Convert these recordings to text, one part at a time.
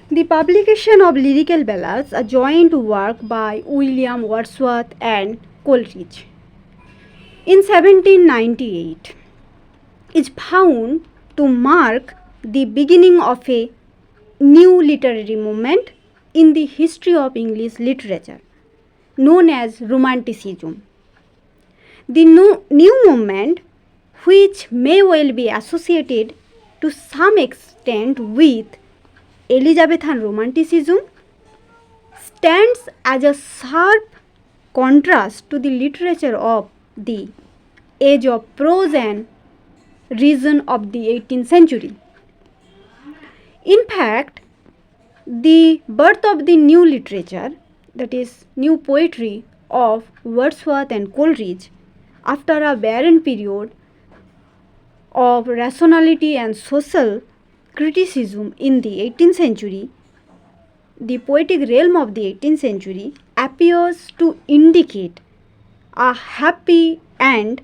The publication of Lyrical Ballads, a joint work by William Wordsworth and Coleridge in 1798, is found to mark the beginning of a new literary movement in the history of English literature, known as Romanticism. The new movement, which may well be associated to some extent with Elizabethan Romanticism, stands as a sharp contrast to the literature of the age of prose and reason of the 18th century. In fact, the birth of the new literature, that is, new poetry of Wordsworth and Coleridge, after a barren period of rationality and social criticism in the 18th century, the poetic realm of the 18th century appears to indicate a happy and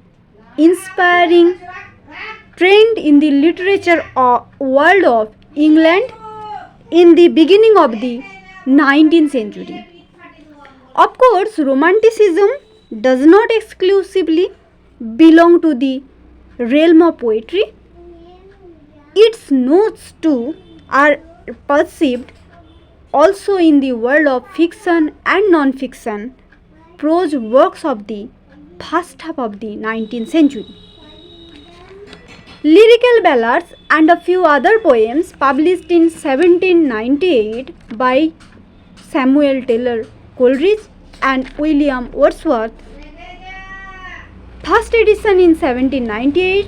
inspiring trend in the literature world of England in the beginning of the 19th century. Of course, Romanticism does not exclusively belong to the realm of poetry. Its notes too are perceived also in the world of fiction and non-fiction prose works of the first half of the 19th century. Lyrical Ballads and a few other poems published in 1798 by Samuel Taylor Coleridge and William Wordsworth, first edition in 1798,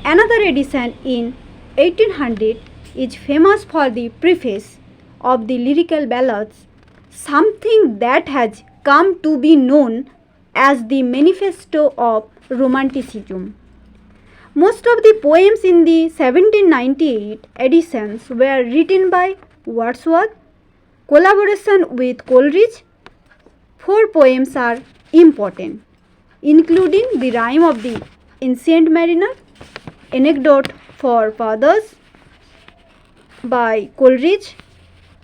another edition in 1800, is famous for the preface of the Lyrical Ballads, something that has come to be known as the Manifesto of Romanticism. Most of the poems in the 1798 editions were written by Wordsworth, collaboration with Coleridge. 4 poems are important, including The Rime of the Ancient Mariner, Anecdote for Fathers by Coleridge,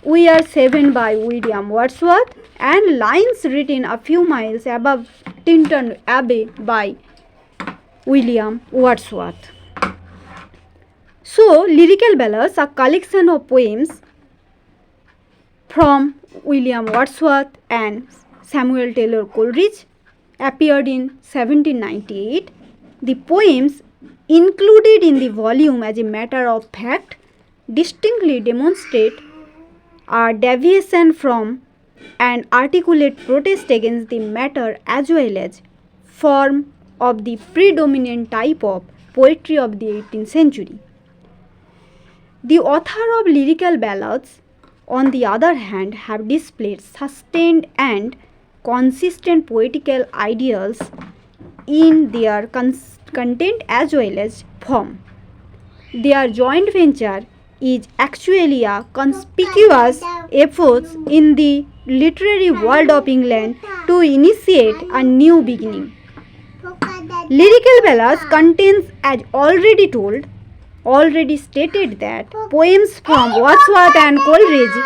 We Are Seven by William Wordsworth, and Lines Written a Few Miles Above Tintern Abbey by William Wordsworth. So, Lyrical Ballads, a collection of poems from William Wordsworth and Samuel Taylor Coleridge, appeared in 1798. The poems included in the volume, as a matter of fact, distinctly demonstrate a deviation from an articulate protest against the matter as well as form of the predominant type of poetry of the 18th century. The author of Lyrical Ballads, on the other hand, have displayed sustained and consistent poetical ideals in their content as well as form. Their joint venture is actually a conspicuous effort in the literary world of England to initiate a new beginning. Lyrical Ballads contains, as already stated, that poems from Wordsworth and Coleridge.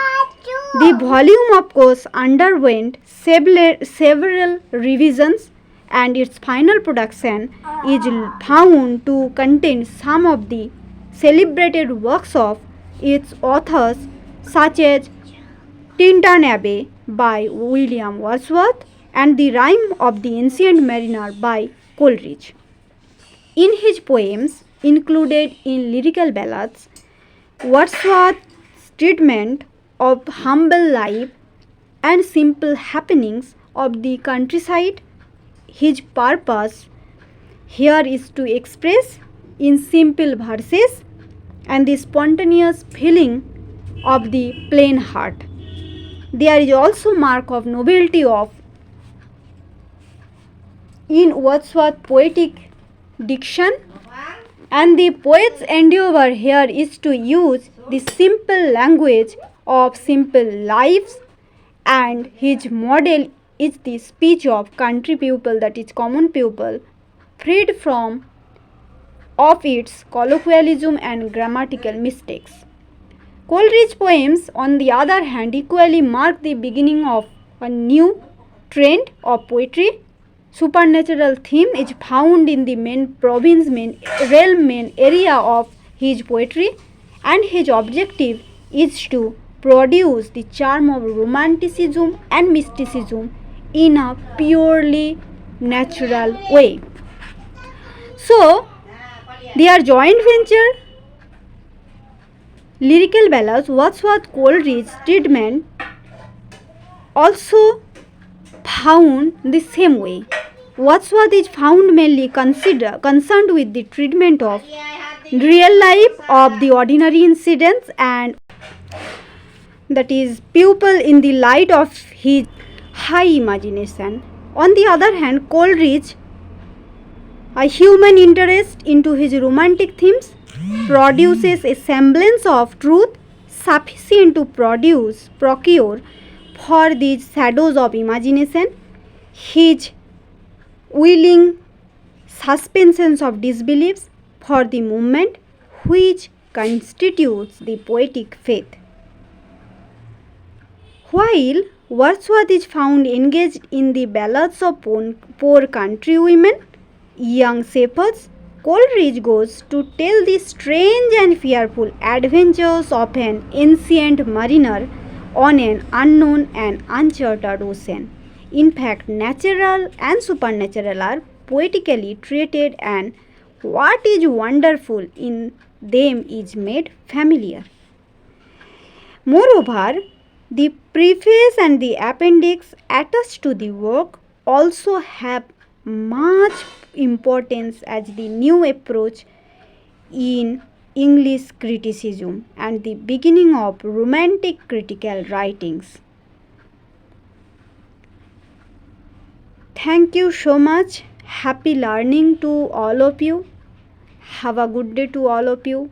The volume, of course, underwent several revisions, and its final production is found to contain some of the celebrated works of its authors, such as Tintern Abbey by William Wordsworth and The Rime of the Ancient Mariner by Coleridge. In his poems included in Lyrical Ballads, Wordsworth's treatment of humble life and simple happenings of the countryside. His purpose here is to express in simple verses and the spontaneous feeling of the plain heart. There is also mark of novelty in Wordsworth's poetic diction, and the poet's endeavor here is to use the simple language of simple lives, and his model is the speech of country people, that is common people, freed from of its colloquialism and grammatical mistakes. Coleridge's poems, on the other hand, equally mark the beginning of a new trend of poetry. Supernatural theme is found in the main province, main realm, main area of his poetry, and his objective is to produce the charm of romanticism and mysticism in a purely natural way. So, their joint venture, Lyrical Ballads, Wordsworth Coleridge treatment also found the same way. Wordsworth is found mainly concerned with the treatment of real life of the ordinary incidents, and that is pupil in the light of his high imagination. On the other hand, Coleridge, a human interest into his romantic themes, produces a semblance of truth sufficient to procure for these shadows of imagination. His willing suspensions of disbeliefs for the moment which constitutes the poetic faith. While Wordsworth is found engaged in the ballads of poor country women, young shepherds, Coleridge goes to tell the strange and fearful adventures of an ancient mariner on an unknown and uncharted ocean. In fact, natural and supernatural are poetically treated, and what is wonderful in them is made familiar. Moreover, the preface and the appendix attached to the work also have much importance as the new approach in English criticism and the beginning of romantic critical writings. Thank you so much. Happy learning to all of you. Have a good day to all of you.